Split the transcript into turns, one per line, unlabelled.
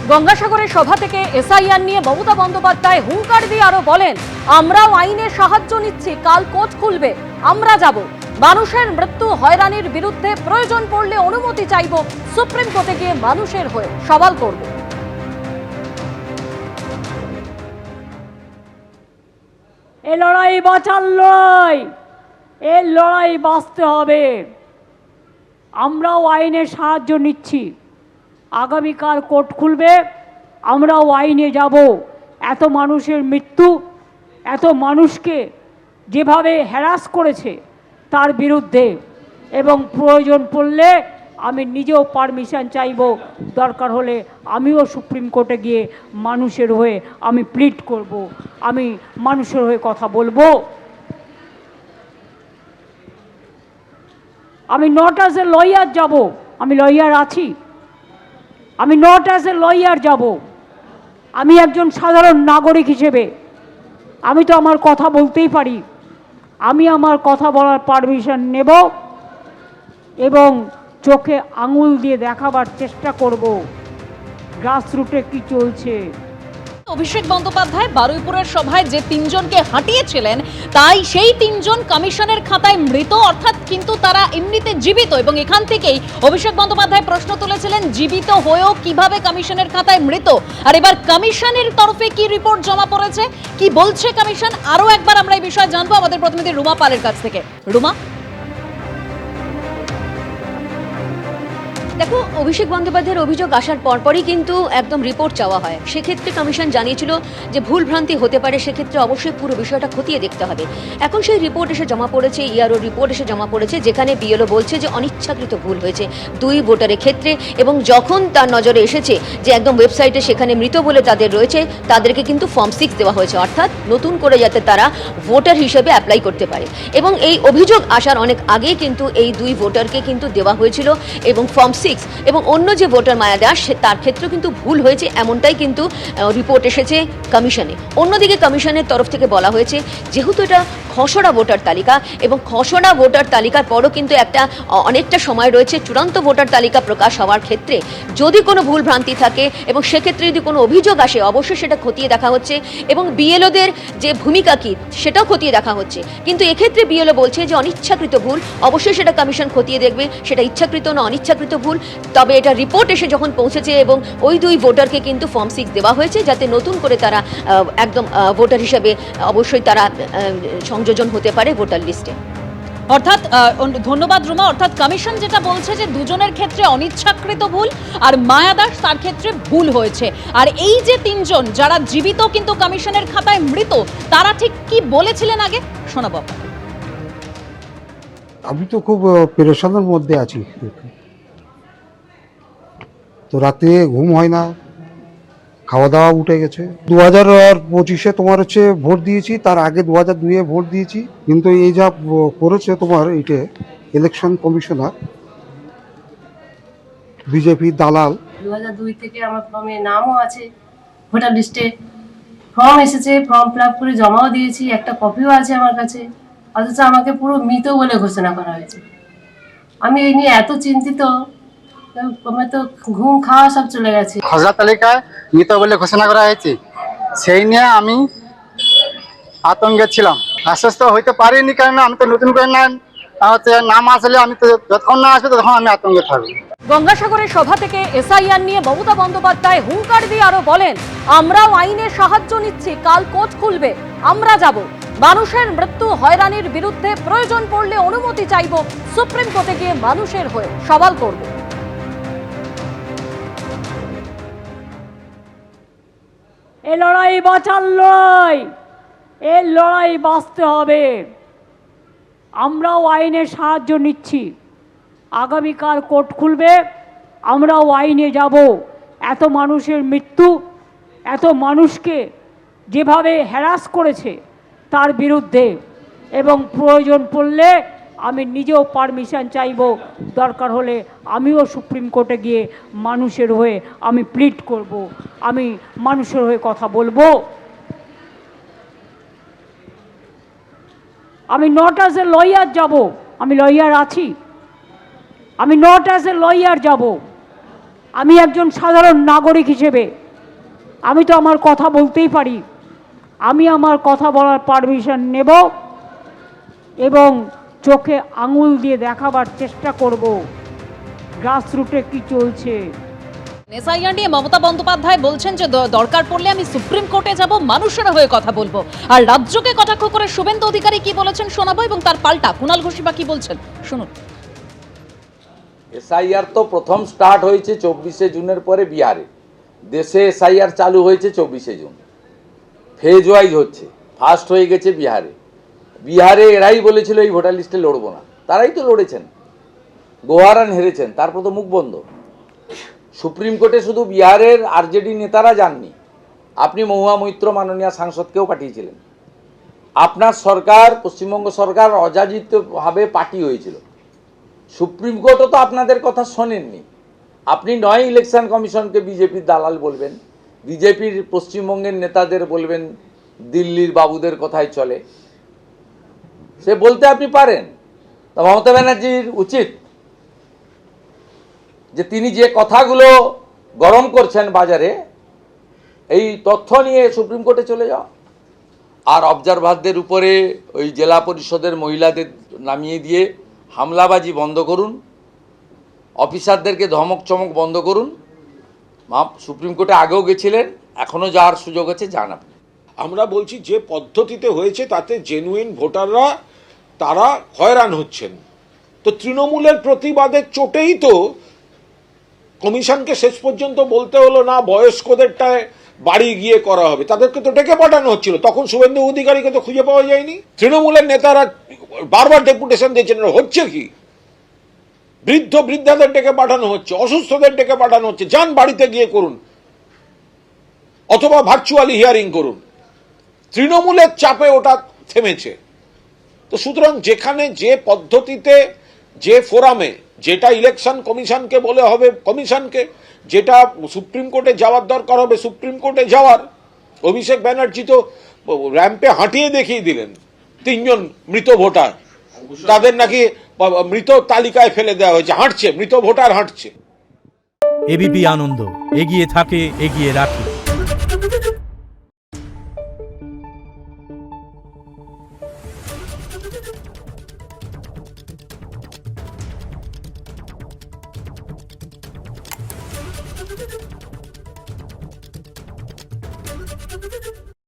গঙ্গাসাগরের সভা থেকে এসআইআর নিয়ে মমতা বন্দ্যোপাধ্যায় হুঙ্কার দিয়ে আরো বলেন, আমরাও আইনের সাহায্য নিচ্ছি, কাল কোর্ট খুলবে, আমরা যাব, মানুষের মৃত্যু হয়রানির বিরুদ্ধে প্রয়োজন পড়লে অনুমতি চাইব, সুপ্রিম কোর্টে গিয়ে মানুষের হয়ে সওয়াল করব।
এ লড়াই বাঁচার লড়াই, এই লড়াই বাঁচতে হবে। আমরাও আইনের সাহায্য নিচ্ছি, আগামীকাল কোর্ট খুলবে, আমরাও আইনে যাব। এত মানুষের মৃত্যু, এত মানুষকে যেভাবে হ্যারাস করেছে তার বিরুদ্ধে, এবং প্রয়োজন পড়লে আমি নিজেও পারমিশন চাইব, দরকার হলে আমিও সুপ্রিম কোর্টে গিয়ে মানুষের হয়ে আমি প্লিড করব, আমি মানুষের হয়ে কথা বলবো। আমি নট অ্যাজ এ লয়ার যাব, আমি লয়ার আছি, আমি নট অ্যাজ এ লয়ার যাব, আমি একজন সাধারণ নাগরিক হিসেবে আমি তো আমার কথা বলতেই পারি, আমি আমার কথা বলার পারমিশন নেব এবং চোখে আঙুল দিয়ে দেখাবার চেষ্টা করব গ্রাসরুটে কি চলছে।
অভিষেক বন্দ্যোপাধ্যায় বারুইপুরের সভায় যে তিনজনকে হাঁটিয়েছিলেন, তাই সেই তিনজন কমিশনের খাতায় মৃত, অর্থাৎ কিন্তু তারা এমনিতে জীবিত, এবং এখান থেকেই অভিষেক বন্দ্যোপাধ্যায় প্রশ্ন তুলেছিলেন, জীবিত হয়েও কিভাবে কমিশনের খাতায় মৃত। আর এবার কমিশনের তরফে কি রিপোর্ট জমা পড়েছে, কি বলছে কমিশন, আরো একবার আমরা এই বিষয়ে জানবো আমাদের প্রতিনিধি রুমা পালের কাছ থেকে। রুমা,
দেখো, অভিষেক বন্দ্যোপাধ্যায়ের অভিযোগ আসার পরপরই কিন্তু একদম রিপোর্ট চাওয়া হয়। সেক্ষেত্রে কমিশন জানিয়েছিল যে ভুলভ্রান্তি হতে পারে, সেক্ষেত্রে অবশ্যই পুরো বিষয়টা খতিয়ে দেখতে হবে। এখন সেই রিপোর্ট এসে জমা পড়েছে, ইআরও রিপোর্ট এসে জমা পড়েছে, যেখানে বিএলও বলছে যে অনিচ্ছাকৃত ভুল হয়েছে 2 ভোটারের ক্ষেত্রে, এবং যখন তার নজরে এসেছে যে একদম ওয়েবসাইটে সেখানে মৃত বলে তাদের রয়েছে, তাদেরকে কিন্তু ফর্ম 6 দেওয়া হয়েছে, অর্থাৎ নতুন করে যাতে তারা ভোটার হিসেবে অ্যাপ্লাই করতে পারে। এবং এই অভিযোগ আসার অনেক আগেই কিন্তু এই 2 ভোটারকে কিন্তু দেওয়া হয়েছিল, এবং ফর্ম 6, এবং অন্য যে ভোটার মায়া দাস, তার ক্ষেত্রেও কিন্তু ভুল হয়েছে, এমনটাই কিন্তু রিপোর্ট এসেছে কমিশনে। অন্যদিকে কমিশনের তরফ থেকে বলা হয়েছে, যেহেতু এটা খসড়া ভোটার তালিকা, এবং খসড়া ভোটার তালিকার পরও কিন্তু অনেকটা সময় রয়েছে চূড়ান্ত ভোটার তালিকা প্রকাশ হওয়ার ক্ষেত্রে, যদি কোনো ভুল ভ্রান্তি থাকে এবং সেক্ষেত্রে যদি কোনো অভিযোগ আসে, অবশ্যই সেটা খতিয়ে দেখা হচ্ছে, এবং বিএলওদের যে ভূমিকা কি সেটাও খতিয়ে দেখা হচ্ছে। কিন্তু এক্ষেত্রে বিএলও বলছে যে অনিচ্ছাকৃত ভুল, অবশ্যই সেটা কমিশন খতিয়ে দেখবে, সেটা ইচ্ছাকৃত না অনিচ্ছাকৃত ভুল। তবে এটা রিপোর্ট এসে যখন পৌঁছেছে, এবং ওই 2 ভোটারকে কিন্তু ফর্ম 6 দেওয়া হয়েছে, যাতে নতুন করে তারা একদম ভোটার হিসেবে অবশ্যই তারা সংযোজন হতে পারে ভোটার লিস্টে।
অর্থাৎ ধন্যবাদ রুমা, অর্থাৎ কমিশন যেটা বলছে যে দুজনের ক্ষেত্রে অনিচ্ছাকৃত ভুল, আর মায়া দাস তার ক্ষেত্রে ভুল হয়েছে। আর এই যে তিনজন যারা জীবিত কিন্তু কমিশনের খাতায় মৃত, তারা ঠিক কি বলেছিলেন আগে শোনাবো।
আমি তো খুব পেরেশানের মধ্যে আছি, তো রাতে ঘুম হয় না, খাওয়া দাওয়া উঠে গেছে। 2025-এ তোমার হচ্ছে ভোট দিয়েছি, তার আগে 2002-এ ভোট দিয়েছি, কিন্তু এই যা করেছে তোমার এইটা ইলেকশন কমিশনার, বিজেপি দালাল।
2002 থেকে আমার ফর্মে নামও আছে, ভোটার লিস্টে ফর্ম এসেছে, ফর্ম ফিল আপ করে জমাও দিয়েছি, একটা কপিও আছে আমার কাছে, অথচ আমাকে পুরো মৃত বলে ঘোষণা করা হয়েছে। আমি এই নিয়ে এত চিন্তিত, আমার তো ঘুম খাওয়া সব চলে গেছে।
খসড়া তালিকায় মৃত বলে ঘোষণা করা হয়েছে, সেই নিয়ে আমি আতঙ্কে ছিলাম। আশ্বস্ত হইতে পারিনি, কারণ আমি তো নতুন করে নাম আসলে আমি তো যতক্ষণ না আসবে তখন আমি আতঙ্কে থাকবো।
গঙ্গাসাগরের সভা থেকে এসআইআর নিয়ে মমতা বন্দ্যোপাধ্যায় হুঙ্কার দিয়ে আরো বলেন, আমরাও আইনের সাহায্য নিচ্ছি, কাল কোর্ট খুলবে, আমরা যাব, মানুষের মৃত্যু হয়রানির বিরুদ্ধে প্রয়োজন পড়লে অনুমতি চাইব, সুপ্রিম কোর্টে গিয়ে মানুষের হয়ে সওয়াল করব।
এ লড়াই বাঁচার লড়াই, এই লড়াই বাঁচতে হবে। আমরাও আইনের সাহায্য নিচ্ছি, আগামীকাল কোর্ট খুলবে, আমরাও আইনে যাব। এত মানুষের মৃত্যু, এত মানুষকে যেভাবে হ্যারাস করেছে তার বিরুদ্ধে, এবং প্রয়োজন পড়লে আমি নিজেও পারমিশন চাইব, দরকার হলে আমিও সুপ্রিম কোর্টে গিয়ে মানুষের হয়ে আমি প্লিড করব, আমি মানুষের হয়ে কথা বলবো। আমি নট অ্যাজ এ লয়ার যাব, আমি লয়ার আছি, আমি নট অ্যাজ এ লয়ার যাব, আমি একজন সাধারণ নাগরিক হিসেবে আমি তো আমার কথা বলতেই পারি, আমি আমার কথা বলার পারমিশন নেব এবং চোখে আঙুল দিয়ে দেখাবার চেষ্টা করব গ্রাসরুটে কি চলছে।
এসআইআর নিয়ে মমতা বন্দ্যোপাধ্যায় বলছেন যে দরকার পড়লে আমি সুপ্রিম কোর্টে যাব, মানুষের হয়ে কথা বলবো। আর রাজ্যকে কটাক্ষ করে শুভেন্দু অধিকারী কি বলেছেন শোনাবো, এবং তার পাল্টা কুণাল ঘোষী বা কি বলছেন শুনুন।
এসআইআর তো প্রথম স্টার্ট হয়েছে 24শে জুনের পরে বিহারে। দেশে এসআইআর চালু হয়েছে 24শে জুন, ফেজ ওয়াইজ হচ্ছে। ফার্স্ট হয়ে গেছে বিহারে। বিহারে এরাই বলেছিল এই ভোটার লিস্টে লড়বো না, তারাই তো লড়েছেন, গোহারান হেরেছেন, তারপর তো মুখ বন্ধ। সুপ্রিম কোর্টে শুধু বিহারের আরজেডি নেতারা যাননি, আপনি মহুয়া মৈত্র মাননীয় সাংসদকেও পাঠিয়েছিলেন। আপনার সরকার, পশ্চিমবঙ্গ সরকার অযাচিতভাবে পার্টি হয়েছিল। সুপ্রিম কোর্টও তো আপনাদের কথা শোনেননি। আপনি নয় ইলেকশন কমিশনকে বিজেপির দালাল বলবেন, বিজেপির পশ্চিমবঙ্গের নেতাদের বলবেন দিল্লির বাবুদের কথাই চলে, সে বলতে আপনি পারেন। তো মমতা ব্যানার্জির উচিত যে তিনি যে কথাগুলো গরম করছেন বাজারে, এই তথ্য নিয়ে সুপ্রিম কোর্টে চলে যাওয়া। আর অবজারভারদের উপরে ওই জেলা পরিষদের মহিলাদের নামিয়ে দিয়ে হামলাবাজি বন্ধ করুন, অফিসারদেরকে ধমক চমক বন্ধ করুন। সুপ্রিম কোর্টে আগেও গেছিলেন, এখনও যাওয়ার সুযোগ আছে, যান আপনি।
আমরা বলছি যে পদ্ধতিতে হয়েছে তাতে জেনুইন ভোটাররা তারা হয়রান হচ্ছেন। তো তৃণমূলের প্রতিবাদের চোটেই তো কমিশনকে শেষ পর্যন্ত বলতে হলো না বয়স্কদেরটায় বাড়ি গিয়ে করা হবে, তাদেরকে তো ডেকে পাঠানো হচ্ছিল। তখন শুভেন্দু অধিকারীকে তো খুঁজে পাওয়া যায়নি। তৃণমূলের নেতারা বারবার ডেপুটেশন দিয়েছেন, হচ্ছে কি? বৃদ্ধাদের ডেকে পাঠানো হচ্ছে, অসুস্থদের ডেকে পাঠানো হচ্ছে, যান বাড়িতে গিয়ে করুন অথবা ভার্চুয়ালি হিয়ারিং করুন। তৃণমূলের চাপে ওটা থেমেছে। তো সুতরাং যেখানে যে পদ্ধতিতে যে ফোরামে যেটা ইলেকশন কমিশনকে বলে হবে কমিশনকে, যেটা সুপ্রিম কোর্টে যাওয়ার দরকার হবে সুপ্রিম কোর্টে যাওয়ার। অভিষেক ব্যানার্জি তো র্যাম্পে হাঁটিয়ে দেখিয়ে দিলেন 3 জন মৃত ভোটার, তাদের নাকি মৃত তালিকায় ফেলে দেওয়া হয়েছে, হাঁটছে, মৃত ভোটার হাঁটছে।
এবিপি আনন্দ, এগিয়ে থাকে, এগিয়ে রাখে।